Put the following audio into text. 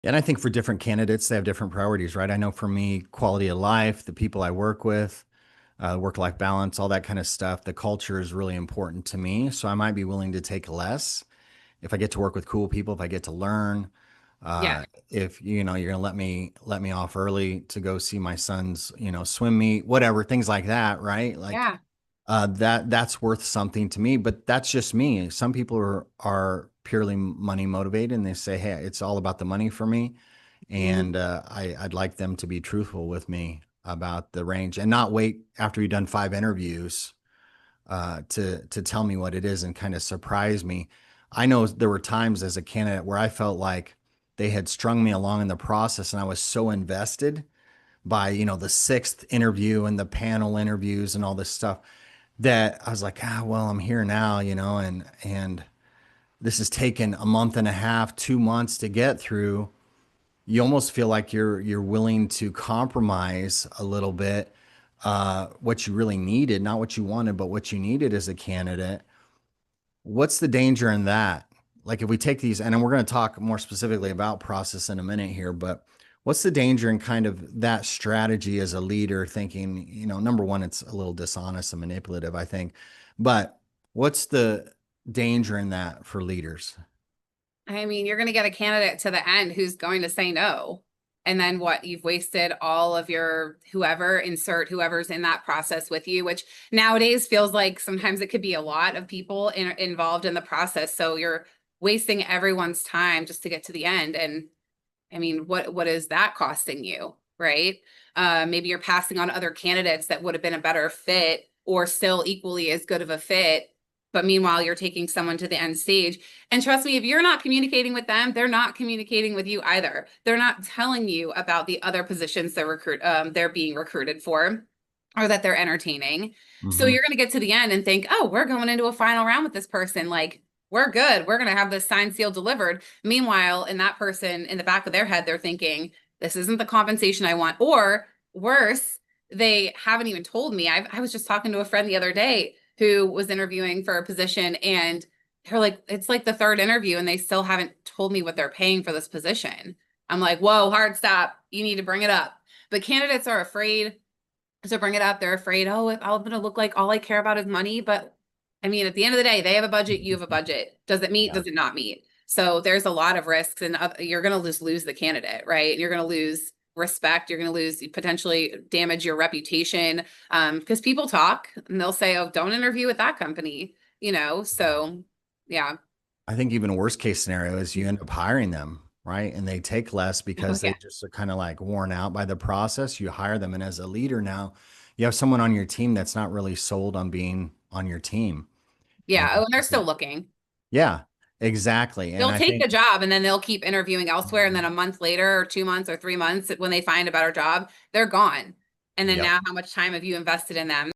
And I think for different candidates, they have different priorities, right? I know for me, quality of life, the people I work with, work-life balance, all that kind of stuff, the culture is really important to me. So I might be willing to take less if I get to work with cool people, if I get to learn, Yeah. if you're gonna let me off early to go see my son's swim meet, whatever, things like that, right? Like Yeah. that's worth something to me. But that's just me. Some people are purely money motivated, and they say, hey, it's all about the money for me, Mhm. and I'd like them to be truthful with me about the range and not wait after we've done 5 interviews to tell me what it is and kind of surprise me. I know there were times as a candidate where I felt like they had strung me along in the process, and I was so invested by the sixth interview and the panel interviews and all this stuff that I was like, well, I'm here now, and this has taken a month and a half, 2 months to get through. You almost feel like you're willing to compromise a little bit what you really needed, not what you wanted, but what you needed as a candidate. What's the danger in that? Like if we take these, and then we're going to talk more specifically about process in a minute here, but what's the danger in kind of that strategy as a leader thinking, number one, it's a little dishonest and manipulative, I think. But what's the danger in that for leaders? I mean, you're going to get a candidate to the end who's going to say no. And then what? You've wasted all of your insert whoever's in that process with you, which nowadays feels like sometimes it could be a lot of people involved in the process. So you're wasting everyone's time just to get to the end. And I mean, what is that costing you, right? Maybe you're passing on other candidates that would have been a better fit or still equally as good of a fit, but meanwhile you're taking someone to the end stage. And trust me, if you're not communicating with them, they're not communicating with you either. They're not telling you about the other positions they're being recruited for or that they're entertaining. So Hmm. you're going to get to the end and think, oh, we're going into a final round with this person. Like, we're good. We're going to have this signed, sealed, delivered. Meanwhile, in that person, in the back of their head, they're thinking, this isn't the compensation I want. Or worse, they haven't even told me. I was just talking to a friend the other day who was interviewing for a position, and they're like, it's like the third interview, and they still haven't told me what they're paying for this position. I'm like, whoa, hard stop. You need to bring it up. But candidates are afraid to bring it up. They're afraid, oh, if I'm going to look like all I care about is money. But I mean, at the end of the day, they have a budget, you have a budget. Does it meet? Yeah. Does it not meet? So there's a lot of risks, and you're going to just lose the candidate, right? You're going to lose respect. You're going to lose, potentially damage your reputation, because people talk and they'll say, oh, don't interview with that company, So yeah. I think even worst case scenario is you end up hiring them, right? And they take less Oh, because they yeah. just are kind of like worn out by the process. You hire them, and as a leader now, you have someone on your team that's not really sold on being on your team. Yeah. Oh, And and they're still looking. yeah, exactly. And They'll I take think the job and then they'll keep interviewing elsewhere. And then a month later, or 2 months, or 3 months, when they find a better job, they're gone. And then yep. now, how much time have you invested in them?